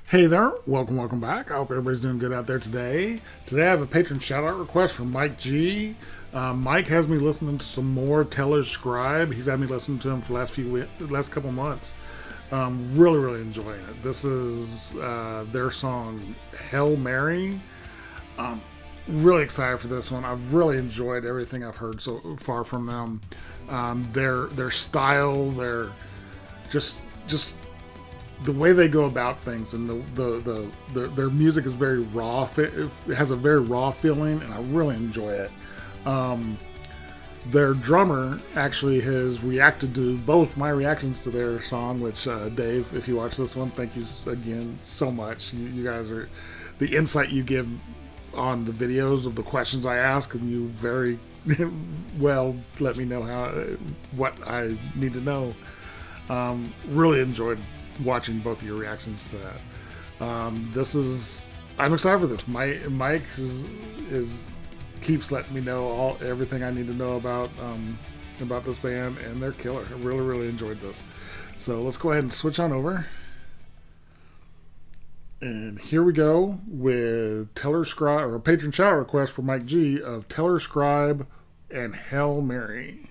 Hey there, welcome back. I hope everybody's doing good out there today. Today I have a patron shout out request from Mike G. Mike has me listening to some more Teller's Scribe. He's had me listening to him for the last couple months. Really enjoying it. This is their song Hail Mary. Really excited for this one. I've really enjoyed everything I've heard so far from them. Their style, just the way they go about things, and their music is very raw. It has a very raw feeling, and I really enjoy it. Their drummer actually has reacted to both my reactions to their song, which Dave, if you watch this one, thank you again so much. You guys are the insight you give on the videos of the questions I ask, and you very well let me know what I need to know. Really enjoyed watching both of your reactions to that. I'm excited for this. Mike keeps letting me know everything I need to know about this band, and they're killer. I really enjoyed this. So let's go ahead and switch on over. And here we go with Teller Scribe, or a patron shout request for Mike G of Teller Scribe and Hail Mary.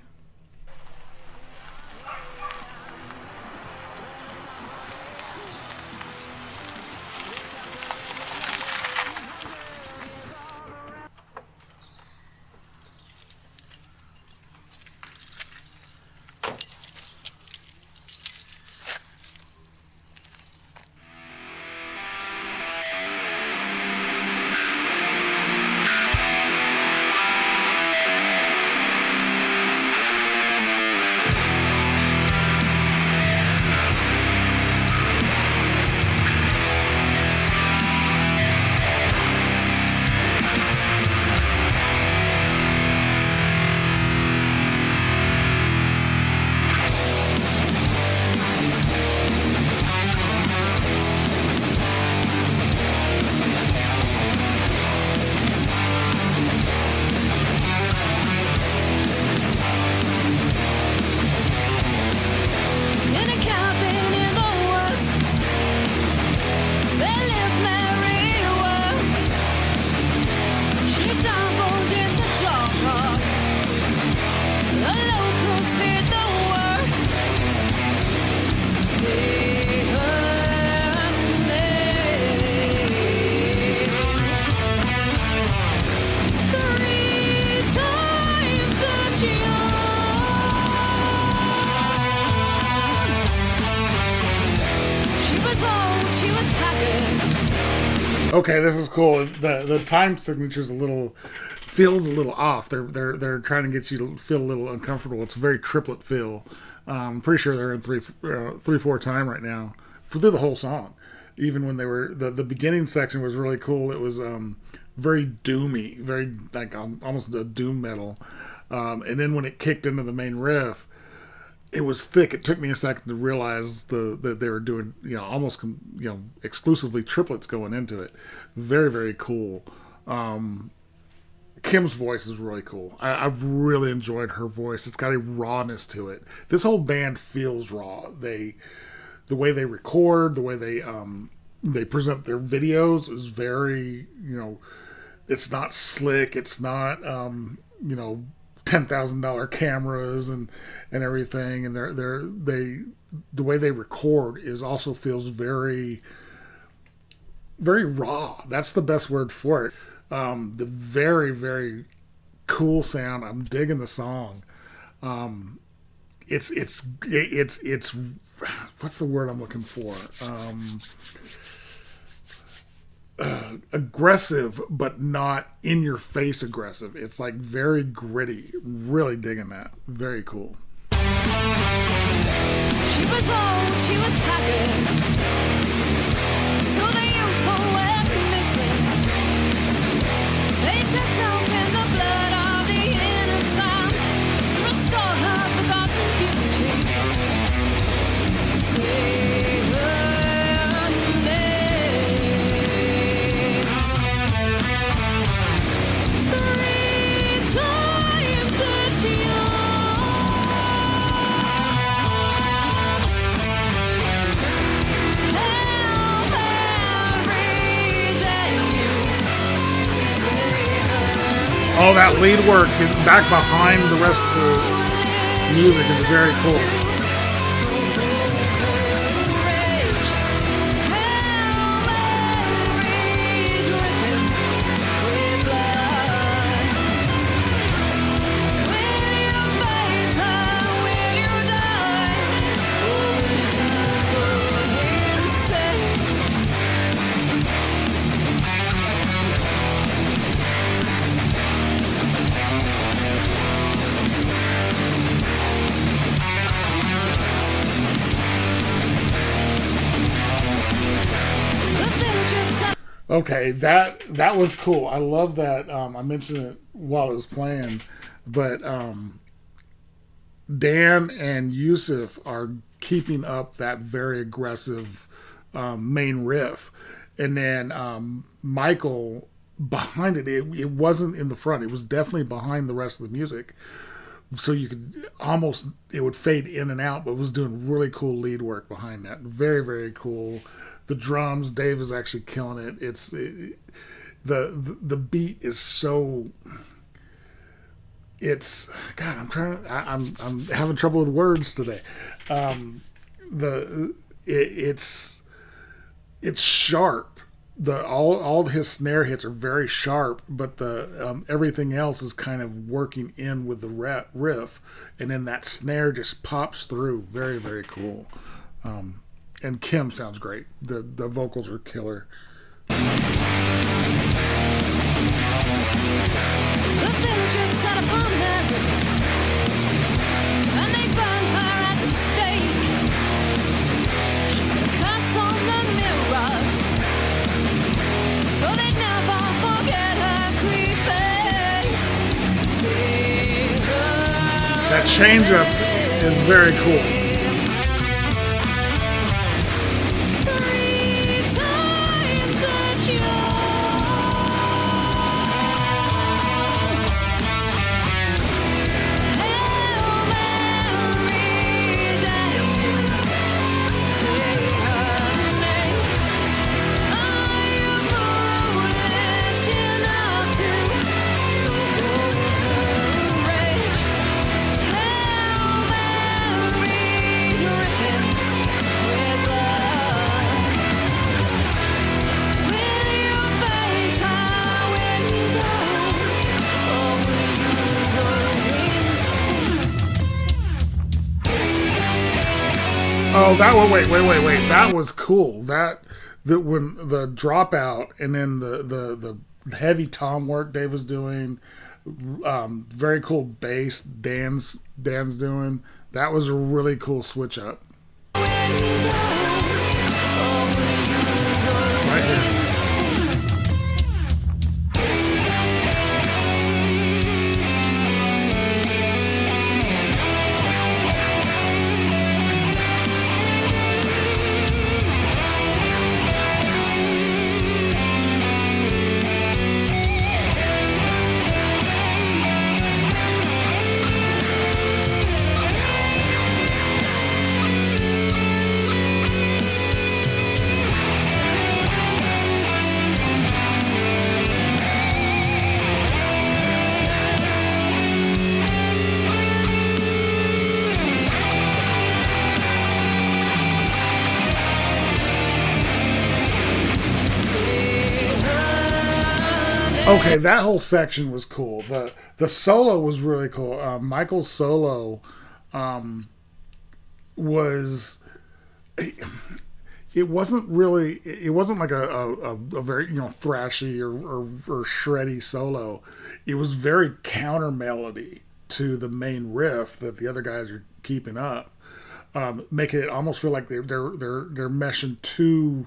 Okay, this is cool. The time signature's feels a little off. They're trying to get you to feel a little uncomfortable. It's a very triplet feel. I'm pretty sure they're in 3/4 time right now through the whole song. Even when they were the beginning section was really cool. It was very doomy, very like almost a doom metal. And then when it kicked into the main riff, it was thick. It took me a second to realize that they were doing, almost, exclusively triplets going into it. Very cool. Kim's voice is really cool. I've really enjoyed her voice. It's got a rawness to it. This whole band feels raw. The way they record, the way they present their videos is very, it's not slick. It's not, $10,000 cameras and everything, and the way they record is also feels very raw. That's the best word for it. The very cool sound. I'm digging the song. It's what's the word I'm looking for? Aggressive, but not in your face aggressive. It's like very gritty. Really digging that. Very cool. She was old, she was packing, so the youthful went missing. Bathed herself in the blood of the innocent to restore her forgotten beauty. Say her name 3 times that young. Hey! Oh, that lead work back behind the rest of the music is very cool. Okay, that was cool. I love that. I mentioned it while it was playing, but Dan and Yusuf are keeping up that very aggressive main riff, and then Michael behind it. It wasn't in the front. It was definitely behind the rest of the music. So you could almost, it would fade in and out, but was doing really cool lead work behind that. Very, very cool. The drums, Dave is actually killing it. The beat is so. It's God. I'm having trouble with words today. It's sharp. All his snare hits are very sharp, but the everything else is kind of working in with the riff, and then that snare just pops through. Very, very cool. And Kim sounds great. The vocals are killer. The villagers sat upon their roof, and they burned her at the stake. She put a curse on the mirrors, so they'd never forget her sweet face. See her. That change up is very cool. Oh, that was wait. That was cool. That when the dropout and then the heavy tom work Dave was doing, very cool bass Dan's doing. That was a really cool switch up. Right here. Okay, that whole section was cool. The solo was really cool. Michael's solo was. It wasn't really. It wasn't like a very thrashy or shreddy solo. It was very counter melody to the main riff that the other guys are keeping up, making it almost feel like they're meshing two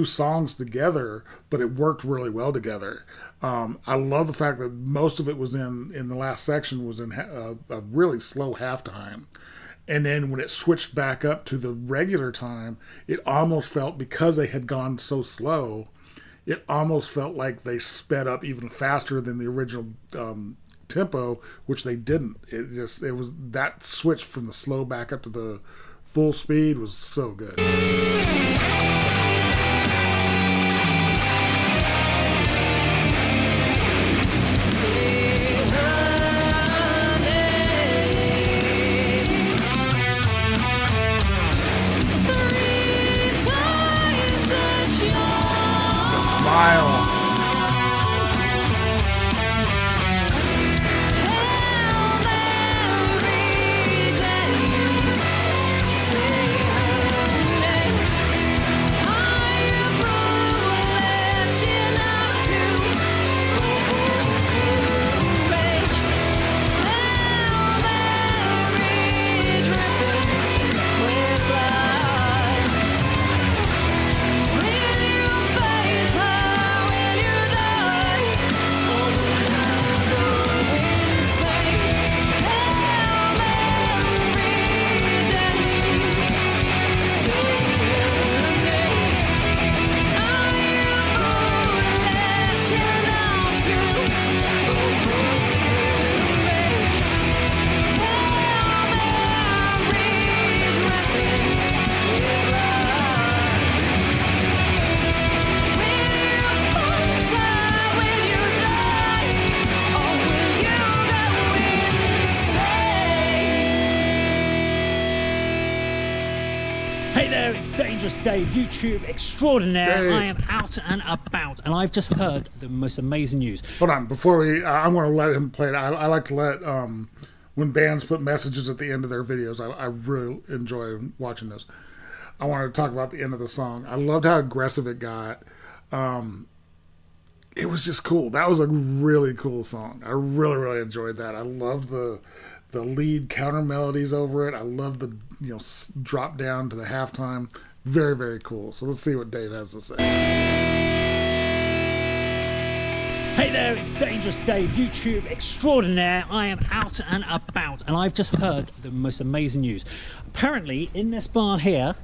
songs together, but it worked really well together. I love the fact that most of it was in the last section was in a really slow halftime. And then when it switched back up to the regular time, it almost felt, because they had gone so slow, it almost felt like they sped up even faster than the original tempo, which they didn't. It was that switch from the slow back up to the full speed was so good. Dangerous Dave, YouTube extraordinaire. Dave. I am out and about, and I've just heard the most amazing news. Hold on, before we, I'm going to let him play it. I like to let, when bands put messages at the end of their videos, I really enjoy watching those. I wanted to talk about the end of the song. I loved how aggressive it got. It was just cool. That was a really cool song. I really, really enjoyed that. I loved the lead counter melodies over it. I loved the drop down to the halftime. Very, very cool. So let's see what Dave has to say. Hey there, it's Dangerous Dave, YouTube extraordinaire. I am out and about, and I've just heard the most amazing news. Apparently, in this bar here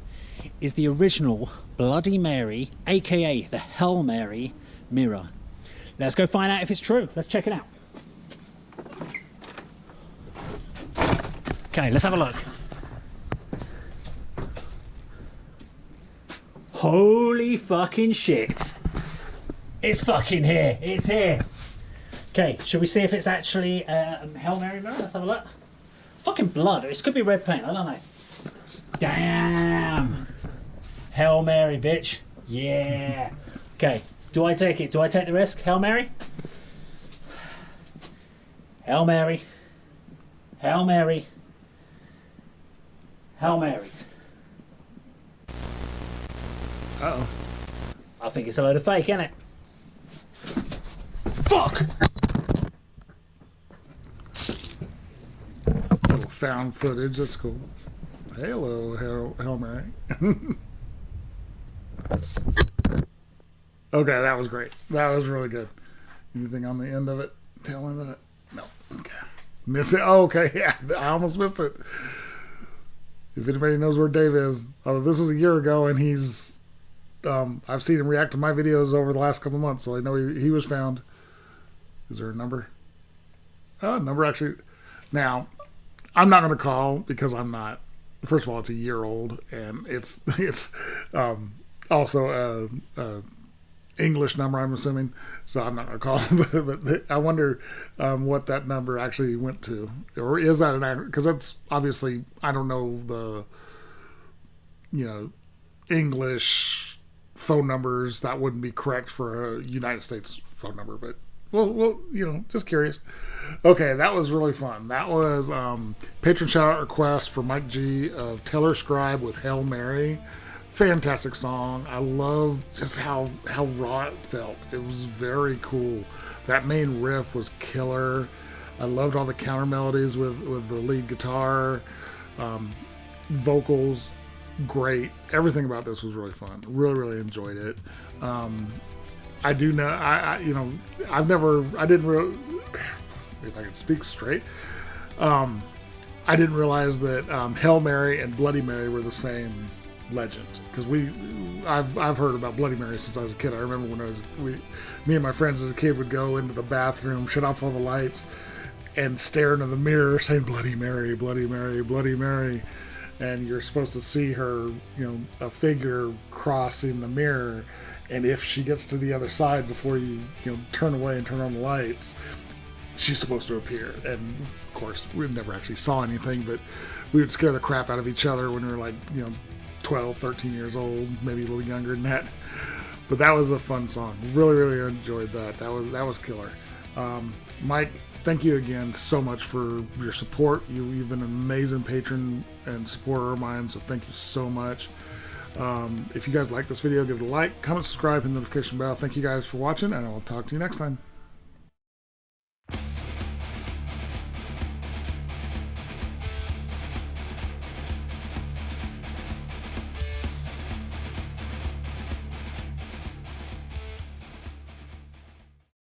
is the original Bloody Mary, aka the Hail Mary mirror. Let's go find out if it's true. Let's check it out. Okay, let's have a look. Holy fucking shit. It's fucking here. It's here. Okay, should we see if it's actually a Hail Mary mirror? Let's have a look. Fucking blood. It could be red paint. I don't know. Damn. Hail Mary, bitch. Yeah. Okay, do I take it? Do I take the risk? Hail Mary? Hail Mary. Hail Mary. Hail Mary. Uh-oh. I think it's a load of fake, isn't it? Fuck! Little found footage. That's cool. Hello, Hail Mary. Okay, that was great. That was really good. Anything on the end of it? Tail end of it? No. Okay. Miss it? Oh, okay. Yeah, I almost missed it. If anybody knows where Dave is, this was a year ago, and he's... I've seen him react to my videos over the last couple months, so I know he was found. Is there a number? Oh, number actually. Now, I'm not going to call because I'm not. First of all, it's a year old, and it's also a English number, I'm assuming. So I'm not going to call. but I wonder what that number actually went to, or is that an? Because that's obviously, I don't know the English phone numbers that wouldn't be correct for a United States phone number, but well, just curious. Okay, that was really fun. That was patron shout out request for Mike G of Taylor Scribe with Hail Mary. Fantastic song. I love just how raw it felt. It was very cool. That main riff was killer. I loved all the counter melodies with the lead guitar, vocals. Great. Everything about this was really fun. Really, really enjoyed it. I do know. I didn't really. If I could speak straight, I didn't realize that Hail Mary and Bloody Mary were the same legend. Because I've heard about Bloody Mary since I was a kid. I remember when me and my friends as a kid would go into the bathroom, shut off all the lights, and stare into the mirror, saying Bloody Mary, Bloody Mary, Bloody Mary. And you're supposed to see her, a figure crossing the mirror, and if she gets to the other side before you turn away and turn on the lights, she's supposed to appear. And of course, we never actually saw anything, but we would scare the crap out of each other when we were like, 12, 13 years old, maybe a little younger than that. But that was a fun song. Really, really enjoyed that. That was killer. Mike, thank you again so much for your support. You've been an amazing patron and supporter of mine, so thank you so much. If you guys like this video, give it a like, comment, subscribe, and notification bell. Thank you guys for watching, and I will talk to you next time.